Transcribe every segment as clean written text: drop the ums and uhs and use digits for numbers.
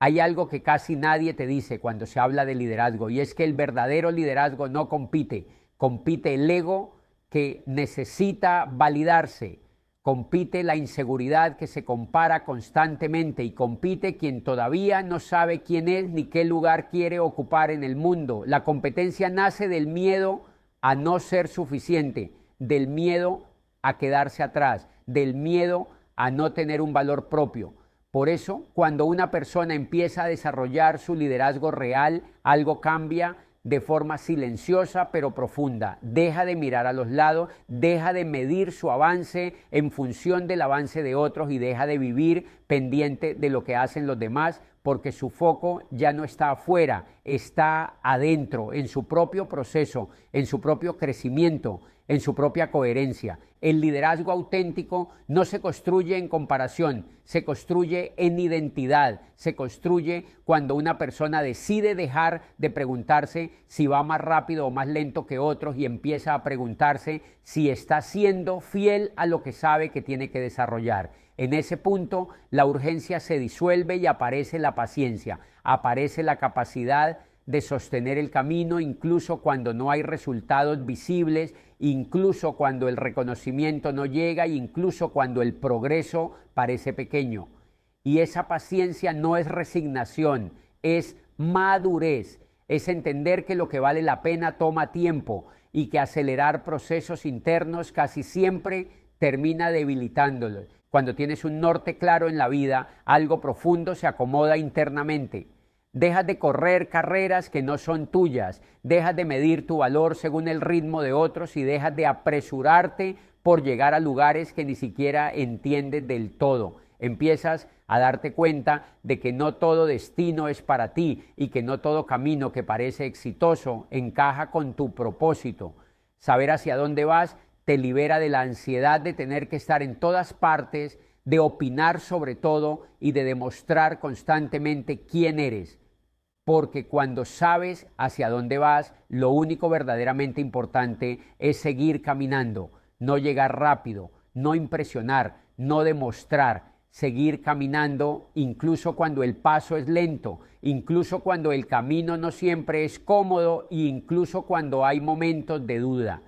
Hay algo que casi nadie te dice cuando se habla de liderazgo, y es que el verdadero liderazgo no compite, compite el ego que necesita validarse, compite la inseguridad que se compara constantemente y compite quien todavía no sabe quién es ni qué lugar quiere ocupar en el mundo. La competencia nace del miedo a no ser suficiente, del miedo a quedarse atrás, del miedo a no tener un valor propio. Por eso, cuando una persona empieza a desarrollar su liderazgo real, algo cambia de forma silenciosa pero profunda. Deja de mirar a los lados, deja de medir su avance en función del avance de otros y deja de vivir pendiente de lo que hacen los demás, porque su foco ya no está afuera, está adentro, en su propio proceso, en su propio crecimiento, en su propia coherencia. El liderazgo auténtico no se construye en comparación, se construye en identidad, se construye cuando una persona decide dejar de preguntarse si va más rápido o más lento que otros y empieza a preguntarse si está siendo fiel a lo que sabe que tiene que desarrollar. En ese punto, la urgencia se disuelve y aparece la paciencia, aparece la capacidad de sostener el camino incluso cuando no hay resultados visibles, incluso cuando el reconocimiento no llega, incluso cuando el progreso parece pequeño. Y esa paciencia no es resignación, es madurez, es entender que lo que vale la pena toma tiempo y que acelerar procesos internos casi siempre termina debilitándolos. Cuando tienes un norte claro en la vida, algo profundo se acomoda internamente. Dejas de correr carreras que no son tuyas, dejas de medir tu valor según el ritmo de otros y dejas de apresurarte por llegar a lugares que ni siquiera entiendes del todo. Empiezas a darte cuenta de que no todo destino es para ti y que no todo camino que parece exitoso encaja con tu propósito. Saber hacia dónde vas te libera de la ansiedad de tener que estar en todas partes, de opinar sobre todo y de demostrar constantemente quién eres. Porque cuando sabes hacia dónde vas, lo único verdaderamente importante es seguir caminando, no llegar rápido, no impresionar, no demostrar, seguir caminando incluso cuando el paso es lento, incluso cuando el camino no siempre es cómodo e incluso cuando hay momentos de duda.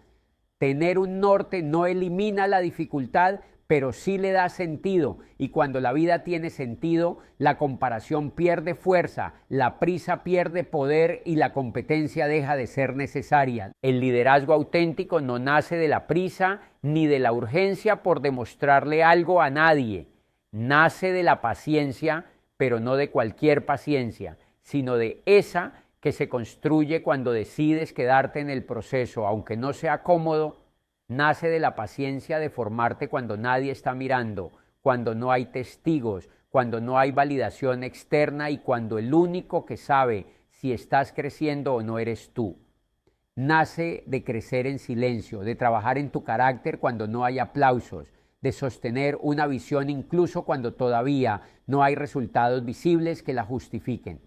Tener un norte no elimina la dificultad, pero sí le da sentido, y cuando la vida tiene sentido, la comparación pierde fuerza, la prisa pierde poder y la competencia deja de ser necesaria. El liderazgo auténtico no nace de la prisa ni de la urgencia por demostrarle algo a nadie. Nace de la paciencia, pero no de cualquier paciencia, sino de esa que se construye cuando decides quedarte en el proceso, aunque no sea cómodo. Nace de la paciencia de formarte cuando nadie está mirando, cuando no hay testigos, cuando no hay validación externa y cuando el único que sabe si estás creciendo o no eres tú. Nace de crecer en silencio, de trabajar en tu carácter cuando no hay aplausos, de sostener una visión incluso cuando todavía no hay resultados visibles que la justifiquen.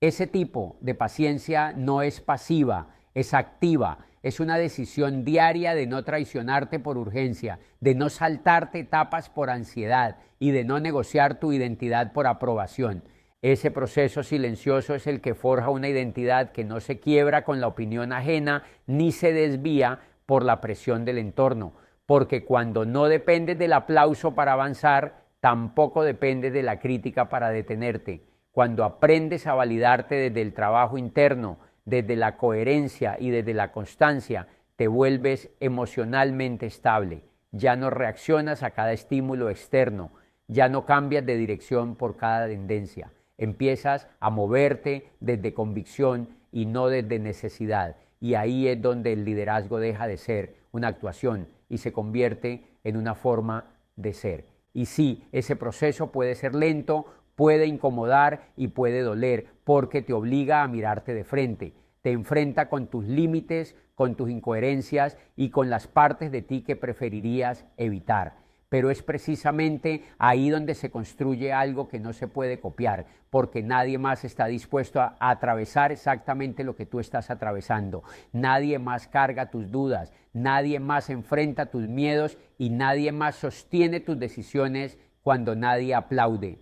Ese tipo de paciencia no es pasiva, es activa. Es una decisión diaria de no traicionarte por urgencia, de no saltarte etapas por ansiedad y de no negociar tu identidad por aprobación. Ese proceso silencioso es el que forja una identidad que no se quiebra con la opinión ajena ni se desvía por la presión del entorno, porque cuando no dependes del aplauso para avanzar, tampoco dependes de la crítica para detenerte. Cuando aprendes a validarte desde el trabajo interno, desde la coherencia y desde la constancia, te vuelves emocionalmente estable. Ya no reaccionas a cada estímulo externo, ya no cambias de dirección por cada tendencia. Empiezas a moverte desde convicción y no desde necesidad. Y ahí es donde el liderazgo deja de ser una actuación y se convierte en una forma de ser. Y sí, ese proceso puede ser lento, puede incomodar y puede doler, porque te obliga a mirarte de frente, te enfrenta con tus límites, con tus incoherencias y con las partes de ti que preferirías evitar. Pero es precisamente ahí donde se construye algo que no se puede copiar, porque nadie más está dispuesto a atravesar exactamente lo que tú estás atravesando. Nadie más carga tus dudas, nadie más enfrenta tus miedos y nadie más sostiene tus decisiones cuando nadie aplaude.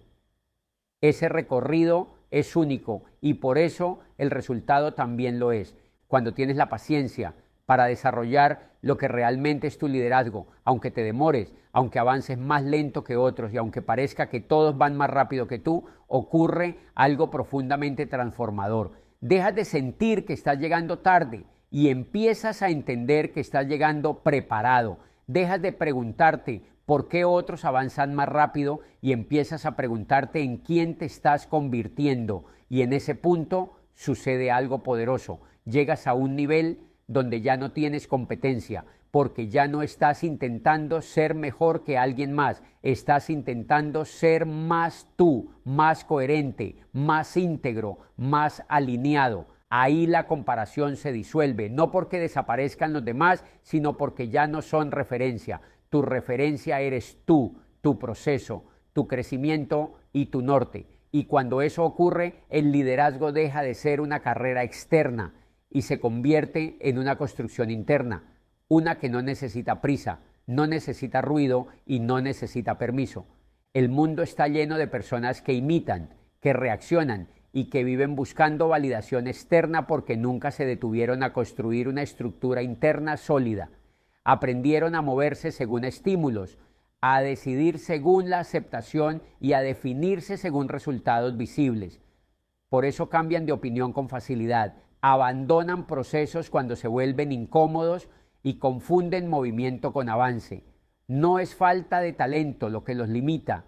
Ese recorrido es único y por eso el resultado también lo es. Cuando tienes la paciencia para desarrollar lo que realmente es tu liderazgo, aunque te demores, aunque avances más lento que otros y aunque parezca que todos van más rápido que tú, ocurre algo profundamente transformador. Dejas de sentir que estás llegando tarde y empiezas a entender que estás llegando preparado. Dejas de preguntarte por qué otros avanzan más rápido y empiezas a preguntarte en quién te estás convirtiendo. Y en ese punto sucede algo poderoso. Llegas a un nivel donde ya no tienes competencia, porque ya no estás intentando ser mejor que alguien más, estás intentando ser más tú, más coherente, más íntegro, más alineado. Ahí la comparación se disuelve, no porque desaparezcan los demás, sino porque ya no son referencia. Tu referencia eres tú, tu proceso, tu crecimiento y tu norte. Y cuando eso ocurre, el liderazgo deja de ser una carrera externa y se convierte en una construcción interna, una que no necesita prisa, no necesita ruido y no necesita permiso. El mundo está lleno de personas que imitan, que reaccionan y que viven buscando validación externa porque nunca se detuvieron a construir una estructura interna sólida. Aprendieron a moverse según estímulos, a decidir según la aceptación y a definirse según resultados visibles. Por eso cambian de opinión con facilidad, abandonan procesos cuando se vuelven incómodos y confunden movimiento con avance. No es falta de talento lo que los limita,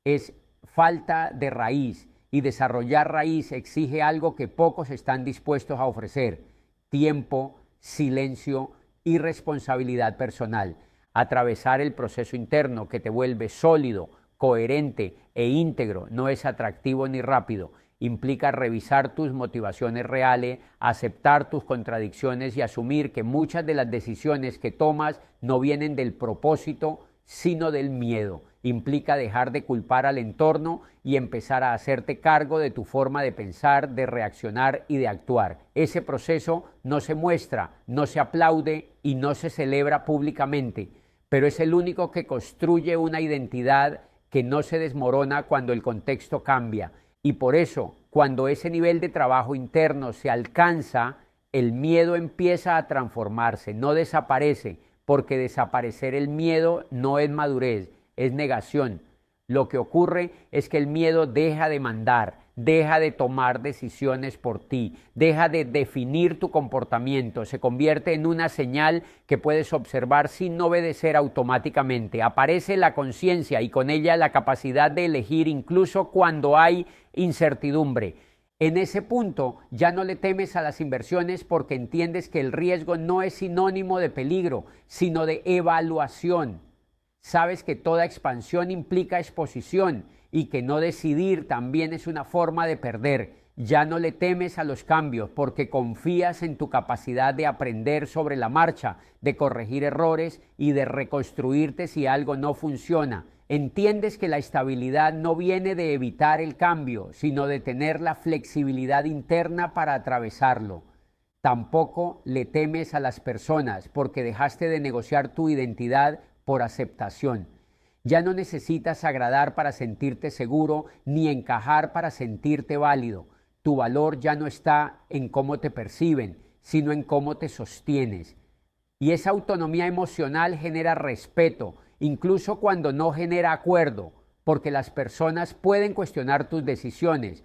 es falta de raíz, y desarrollar raíz exige algo que pocos están dispuestos a ofrecer: tiempo, silencio y responsabilidad personal. Atravesar el proceso interno que te vuelve sólido, coherente e íntegro no es atractivo ni rápido. Implica revisar tus motivaciones reales, aceptar tus contradicciones y asumir que muchas de las decisiones que tomas no vienen del propósito, sino del miedo. Implica dejar de culpar al entorno y empezar a hacerte cargo de tu forma de pensar, de reaccionar y de actuar. Ese proceso no se muestra, no se aplaude y no se celebra públicamente, pero es el único que construye una identidad que no se desmorona cuando el contexto cambia. Y por eso, cuando ese nivel de trabajo interno se alcanza, el miedo empieza a transformarse, no desaparece, porque desaparecer el miedo no es madurez, es negación. Lo que ocurre es que el miedo deja de mandar, deja de tomar decisiones por ti, deja de definir tu comportamiento, se convierte en una señal que puedes observar sin obedecer automáticamente. Aparece la conciencia y con ella la capacidad de elegir incluso cuando hay incertidumbre. En ese punto ya no le temes a las inversiones porque entiendes que el riesgo no es sinónimo de peligro, sino de evaluación. Sabes que toda expansión implica exposición y que no decidir también es una forma de perder. Ya no le temes a los cambios porque confías en tu capacidad de aprender sobre la marcha, de corregir errores y de reconstruirte si algo no funciona. Entiendes que la estabilidad no viene de evitar el cambio, sino de tener la flexibilidad interna para atravesarlo. Tampoco le temes a las personas porque dejaste de negociar tu identidad por aceptación. Ya no necesitas agradar para sentirte seguro ni encajar para sentirte válido. Tu valor ya no está en cómo te perciben, sino en cómo te sostienes. Y esa autonomía emocional genera respeto, incluso cuando no genera acuerdo, porque las personas pueden cuestionar tus decisiones,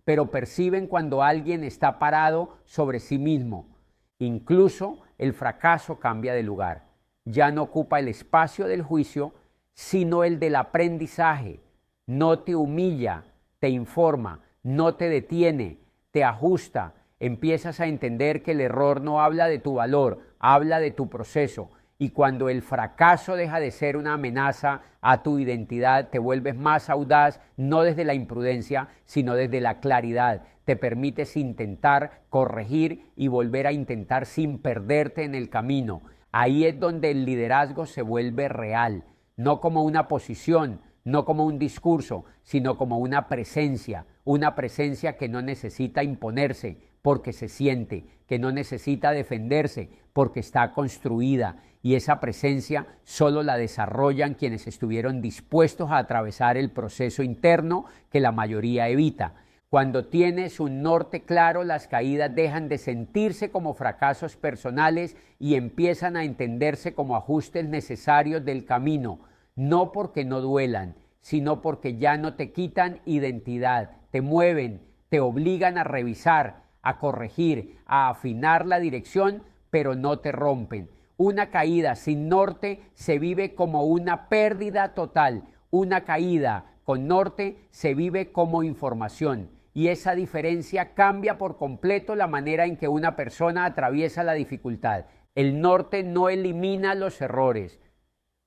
pero perciben cuando alguien está parado sobre sí mismo. Incluso el fracaso cambia de lugar. Ya no ocupa el espacio del juicio, sino el del aprendizaje. No te humilla, te informa, no te detiene, te ajusta. Empiezas a entender que el error no habla de tu valor, habla de tu proceso. Y cuando el fracaso deja de ser una amenaza a tu identidad, te vuelves más audaz, no desde la imprudencia, sino desde la claridad. Te permites intentar, corregir y volver a intentar sin perderte en el camino. Ahí es donde el liderazgo se vuelve real, no como una posición, no como un discurso, sino como una presencia que no necesita imponerse porque se siente, que no necesita defenderse porque está construida. y esa presencia solo la desarrollan quienes estuvieron dispuestos a atravesar el proceso interno que la mayoría evita. Cuando tienes un norte claro, las caídas dejan de sentirse como fracasos personales y empiezan a entenderse como ajustes necesarios del camino, no porque no duelan, sino porque ya no te quitan identidad, te mueven, te obligan a revisar, a corregir, a afinar la dirección, pero no te rompen. Una caída sin norte se vive como una pérdida total. Una caída con norte se vive como información. Y esa diferencia cambia por completo la manera en que una persona atraviesa la dificultad. El norte no elimina los errores,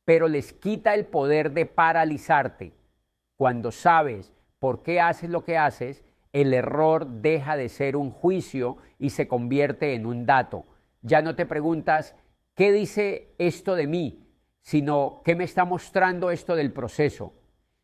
pero les quita el poder de paralizarte. Cuando sabes por qué haces lo que haces, el error deja de ser un juicio y se convierte en un dato. Ya no te preguntas, ¿qué dice esto de mí?, sino, ¿qué me está mostrando esto del proceso?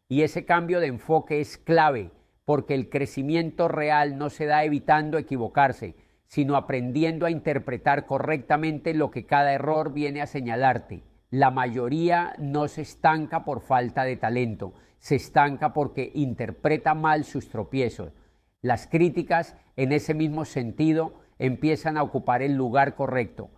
Y ese cambio de enfoque es clave, porque el crecimiento real no se da evitando equivocarse, sino aprendiendo a interpretar correctamente lo que cada error viene a señalarte. La mayoría no se estanca por falta de talento, se estanca porque interpreta mal sus tropiezos. Las críticas, en ese mismo sentido, empiezan a ocupar el lugar correcto.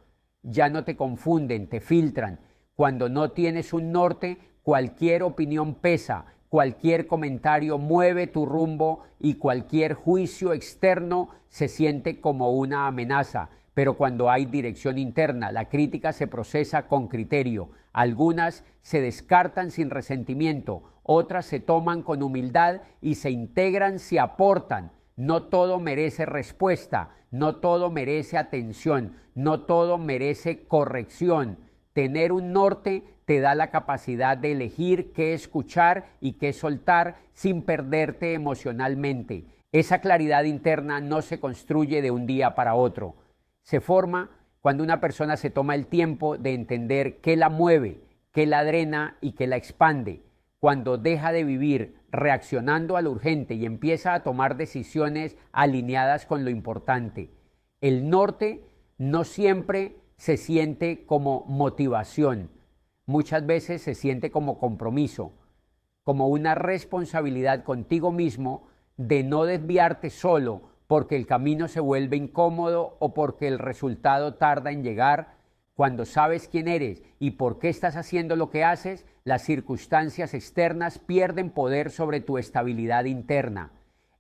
Ya no te confunden, te filtran. Cuando no tienes un norte, cualquier opinión pesa, cualquier comentario mueve tu rumbo y cualquier juicio externo se siente como una amenaza. Pero cuando hay dirección interna, la crítica se procesa con criterio. Algunas se descartan sin resentimiento, otras se toman con humildad y se integran si aportan. No todo merece respuesta, no todo merece atención, no todo merece corrección. Tener un norte te da la capacidad de elegir qué escuchar y qué soltar sin perderte emocionalmente. Esa claridad interna no se construye de un día para otro. Se forma cuando una persona se toma el tiempo de entender qué la mueve, qué la drena y qué la expande. Cuando deja de vivir reaccionando a lo urgente y empieza a tomar decisiones alineadas con lo importante. El norte no siempre se siente como motivación, muchas veces se siente como compromiso, como una responsabilidad contigo mismo de no desviarte solo porque el camino se vuelve incómodo o porque el resultado tarda en llegar. Cuando sabes quién eres y por qué estás haciendo lo que haces, las circunstancias externas pierden poder sobre tu estabilidad interna.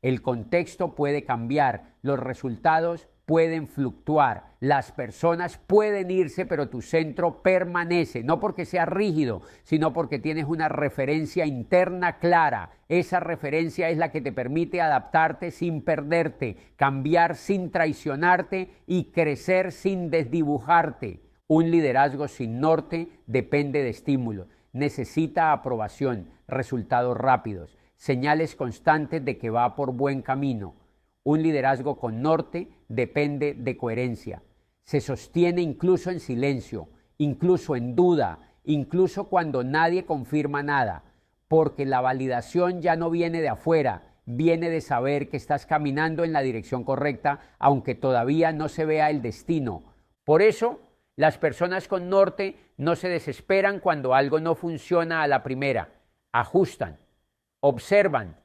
El contexto puede cambiar, los resultados pueden fluctuar, las personas pueden irse, pero tu centro permanece, no porque sea rígido, sino porque tienes una referencia interna clara. Esa referencia es la que te permite adaptarte sin perderte, cambiar sin traicionarte y crecer sin desdibujarte. Un liderazgo sin norte depende de estímulos, necesita aprobación, resultados rápidos, señales constantes de que va por buen camino. Un liderazgo con norte depende de coherencia. Se sostiene incluso en silencio, incluso en duda, incluso cuando nadie confirma nada, porque la validación ya no viene de afuera, viene de saber que estás caminando en la dirección correcta, aunque todavía no se vea el destino. Por eso, las personas con norte no se desesperan cuando algo no funciona a la primera. Ajustan, observan,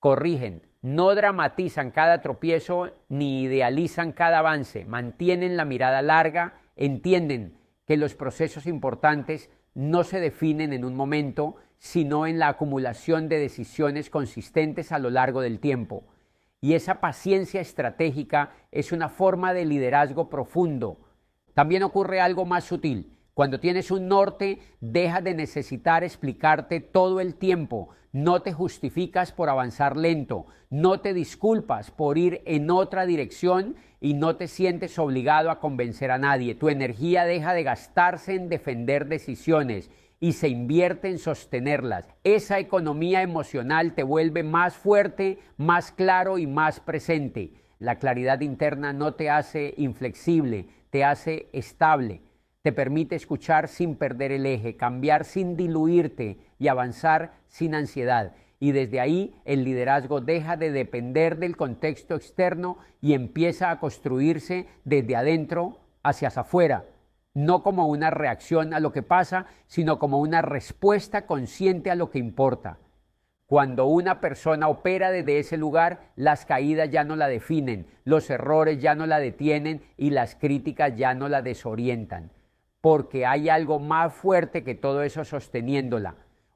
corrigen, no dramatizan cada tropiezo ni idealizan cada avance, mantienen la mirada larga, entienden que los procesos importantes no se definen en un momento, sino en la acumulación de decisiones consistentes a lo largo del tiempo. Y esa paciencia estratégica es una forma de liderazgo profundo. También ocurre algo más sutil. Cuando tienes un norte, dejas de necesitar explicarte todo el tiempo. No te justificas por avanzar lento, no te disculpas por ir en otra dirección y no te sientes obligado a convencer a nadie. Tu energía deja de gastarse en defender decisiones y se invierte en sostenerlas. Esa economía emocional te vuelve más fuerte, más claro y más presente. La claridad interna no te hace inflexible, te hace estable. Te permite escuchar sin perder el eje, cambiar sin diluirte y avanzar sin ansiedad. Y desde ahí el liderazgo deja de depender del contexto externo y empieza a construirse desde adentro hacia afuera. no como una reacción a lo que pasa, sino como una respuesta consciente a lo que importa. Cuando una persona opera desde ese lugar, las caídas ya no la definen, los errores ya no la detienen y las críticas ya no la desorientan, porque hay algo más fuerte que todo eso sosteniéndola,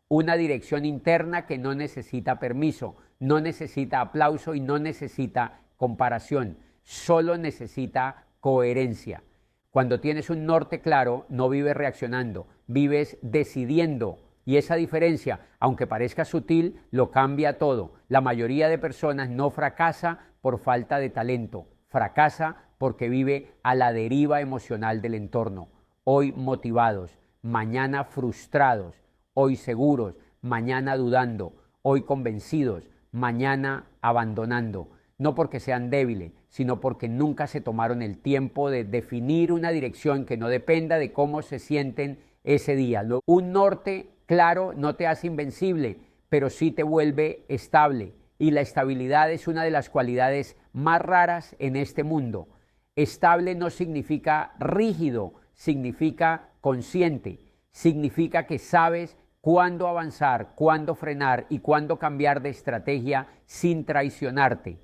una dirección interna que no necesita permiso, no necesita aplauso y no necesita comparación, solo necesita coherencia. Cuando tienes un norte claro, no vives reaccionando, vives decidiendo. Y esa diferencia, aunque parezca sutil, lo cambia todo. La mayoría de personas no fracasa por falta de talento, fracasa porque vive a la deriva emocional del entorno. Hoy motivados, mañana frustrados, hoy seguros, mañana dudando, hoy convencidos, mañana abandonando. No porque sean débiles, sino porque nunca se tomaron el tiempo de definir una dirección que no dependa de cómo se sienten ese día. Un norte claro no te hace invencible, pero sí te vuelve estable. Y la estabilidad es una de las cualidades más raras en este mundo. Estable no significa rígido, significa consciente, significa que sabes cuándo avanzar, cuándo frenar y cuándo cambiar de estrategia sin traicionarte.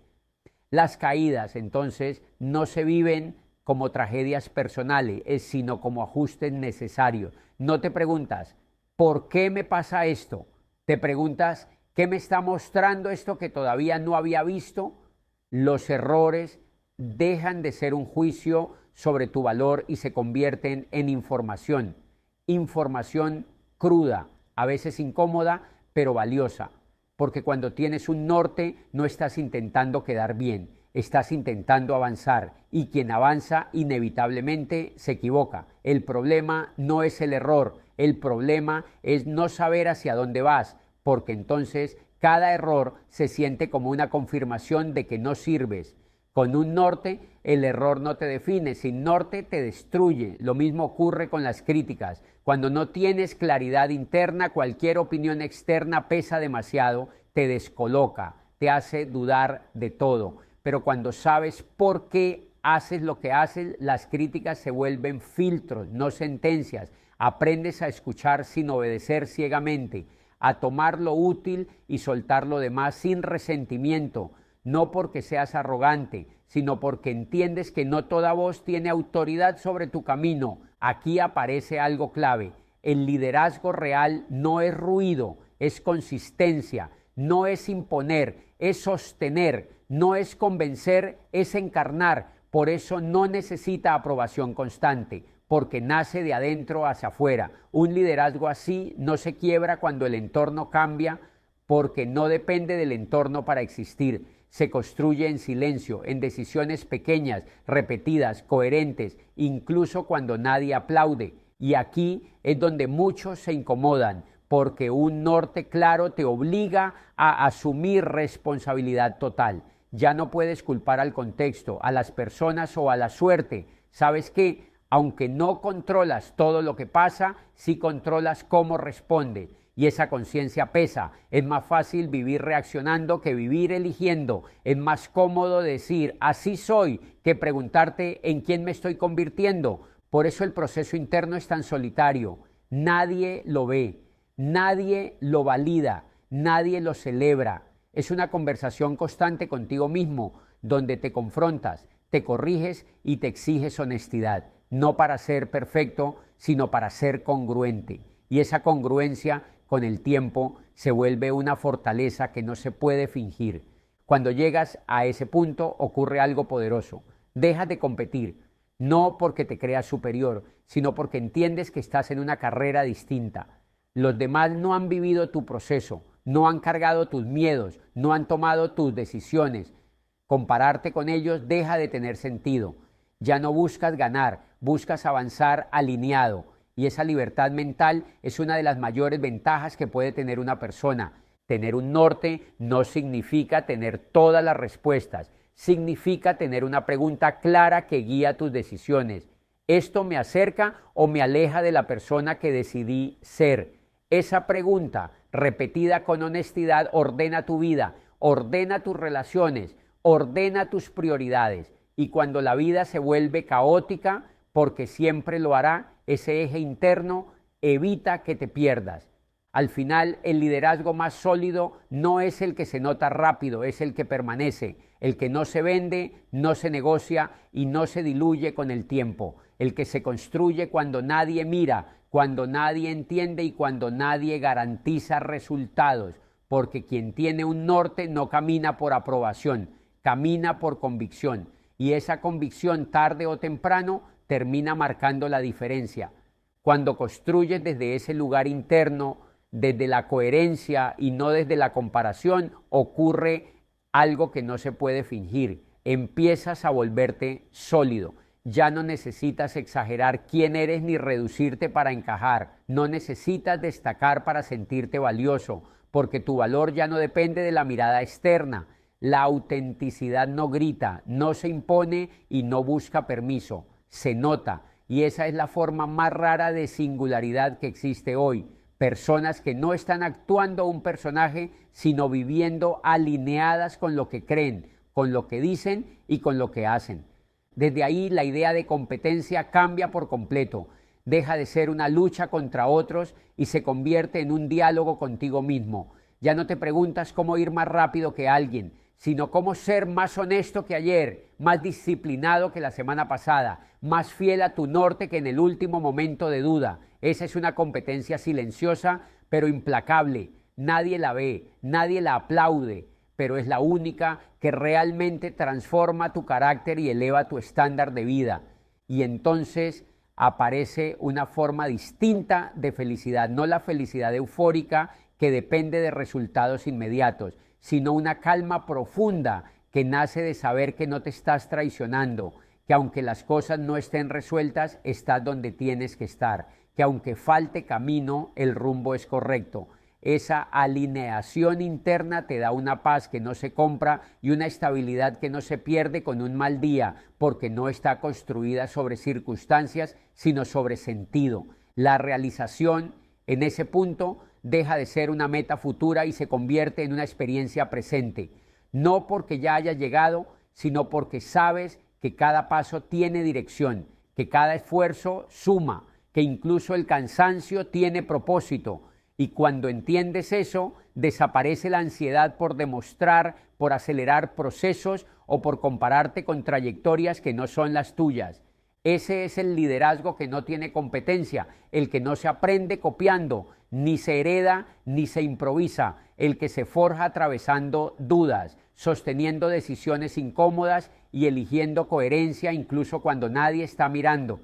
Las caídas, entonces, no se viven como tragedias personales, sino como ajustes necesarios. No te preguntas, ¿por qué me pasa esto? Te preguntas, ¿qué me está mostrando esto que todavía no había visto? Los errores dejan de ser un juicio sobre tu valor y se convierten en información. Información cruda, a veces incómoda, pero valiosa. Porque cuando tienes un norte no estás intentando quedar bien, estás intentando avanzar y quien avanza inevitablemente se equivoca. El problema no es el error, el problema es no saber hacia dónde vas, porque entonces cada error se siente como una confirmación de que no sirves. Con un norte, el error no te define, sin norte te destruye. Lo mismo ocurre con las críticas. Cuando no tienes claridad interna, cualquier opinión externa pesa demasiado, te descoloca, te hace dudar de todo. Pero cuando sabes por qué haces lo que haces, las críticas se vuelven filtros, no sentencias. Aprendes a escuchar sin obedecer ciegamente, a tomar lo útil y soltar lo demás sin resentimiento. No porque seas arrogante, sino porque entiendes que no toda voz tiene autoridad sobre tu camino. Aquí aparece algo clave. El liderazgo real no es ruido, es consistencia, no es imponer, es sostener, no es convencer, es encarnar. Por eso no necesita aprobación constante, porque nace de adentro hacia afuera. Un liderazgo así no se quiebra cuando el entorno cambia, porque no depende del entorno para existir. Se construye en silencio, en decisiones pequeñas, repetidas, coherentes, incluso cuando nadie aplaude. Y aquí es donde muchos se incomodan, porque un norte claro te obliga a asumir responsabilidad total. Ya no puedes culpar al contexto, a las personas o a la suerte. ¿Sabes qué? Aunque no controlas todo lo que pasa, sí controlas cómo responde. Y esa conciencia pesa. Es más fácil vivir reaccionando que vivir eligiendo. Es más cómodo decir, así soy, que preguntarte en quién me estoy convirtiendo. Por eso el proceso interno es tan solitario. Nadie lo ve, nadie lo valida, nadie lo celebra. Es una conversación constante contigo mismo, donde te confrontas, te corriges y te exiges honestidad. No para ser perfecto, sino para ser congruente. Y esa congruencia con el tiempo se vuelve una fortaleza que no se puede fingir. Cuando llegas a ese punto ocurre algo poderoso. Dejas de competir, no porque te creas superior, sino porque entiendes que estás en una carrera distinta. Los demás no han vivido tu proceso, no han cargado tus miedos, no han tomado tus decisiones. Compararte con ellos deja de tener sentido. Ya no buscas ganar, buscas avanzar alineado. Y esa libertad mental es una de las mayores ventajas que puede tener una persona. Tener un norte no significa tener todas las respuestas, significa tener una pregunta clara que guía tus decisiones. ¿Esto me acerca o me aleja de la persona que decidí ser? Esa pregunta, repetida con honestidad, ordena tu vida, ordena tus relaciones, ordena tus prioridades. Y cuando la vida se vuelve caótica, porque siempre lo hará, ese eje interno evita que te pierdas. Al final, el liderazgo más sólido no es el que se nota rápido, es el que permanece, el que no se vende, no se negocia y no se diluye con el tiempo, el que se construye cuando nadie mira, cuando nadie entiende y cuando nadie garantiza resultados, porque quien tiene un norte no camina por aprobación, camina por convicción, y esa convicción tarde o temprano termina marcando la diferencia. Cuando construyes desde ese lugar interno, desde la coherencia y no desde la comparación, ocurre algo que no se puede fingir. Empiezas a volverte sólido. Ya no necesitas exagerar quién eres ni reducirte para encajar. No necesitas destacar para sentirte valioso, porque tu valor ya no depende de la mirada externa. La autenticidad no grita, no se impone y no busca permiso. Se nota, y esa es la forma más rara de singularidad que existe hoy. Personas que no están actuando un personaje, sino viviendo alineadas con lo que creen, con lo que dicen y con lo que hacen. Desde ahí la idea de competencia cambia por completo, deja de ser una lucha contra otros y se convierte en un diálogo contigo mismo. Ya no te preguntas cómo ir más rápido que alguien, sino cómo ser más honesto que ayer, más disciplinado que la semana pasada, más fiel a tu norte que en el último momento de duda. Esa es una competencia silenciosa, pero implacable. Nadie la ve, nadie la aplaude, pero es la única que realmente transforma tu carácter y eleva tu estándar de vida. Y entonces aparece una forma distinta de felicidad, no la felicidad eufórica que depende de resultados inmediatos, sino una calma profunda que nace de saber que no te estás traicionando, que aunque las cosas no estén resueltas, estás donde tienes que estar, que aunque falte camino, el rumbo es correcto. Esa alineación interna te da una paz que no se compra y una estabilidad que no se pierde con un mal día, porque no está construida sobre circunstancias, sino sobre sentido. La realización en ese punto deja de ser una meta futura y se convierte en una experiencia presente, no porque ya haya llegado, sino porque sabes que cada paso tiene dirección, que cada esfuerzo suma, que incluso el cansancio tiene propósito. Y cuando entiendes eso, desaparece la ansiedad por demostrar, por acelerar procesos o por compararte con trayectorias que no son las tuyas. Ese es el liderazgo que no tiene competencia, el que no se aprende copiando, ni se hereda, ni se improvisa, el que se forja atravesando dudas, sosteniendo decisiones incómodas y eligiendo coherencia incluso cuando nadie está mirando.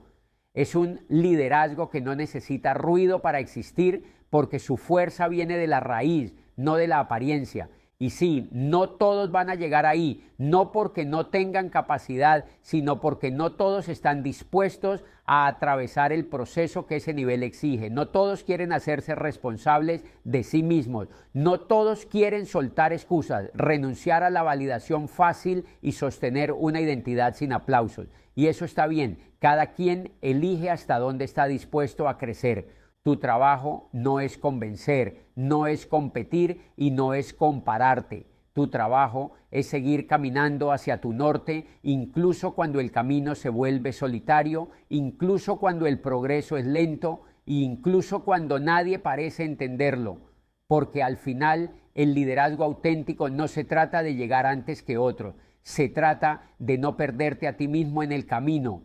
Es un liderazgo que no necesita ruido para existir porque su fuerza viene de la raíz, no de la apariencia. Y sí, no todos van a llegar ahí, no porque no tengan capacidad, sino porque no todos están dispuestos a atravesar el proceso que ese nivel exige. No todos quieren hacerse responsables de sí mismos. No todos quieren soltar excusas, renunciar a la validación fácil y sostener una identidad sin aplausos. Y eso está bien. Cada quien elige hasta dónde está dispuesto a crecer. Tu trabajo no es convencer, no es competir y no es compararte. Tu trabajo es seguir caminando hacia tu norte, incluso cuando el camino se vuelve solitario, incluso cuando el progreso es lento e incluso cuando nadie parece entenderlo. Porque al final el liderazgo auténtico no se trata de llegar antes que otros, se trata de no perderte a ti mismo en el camino,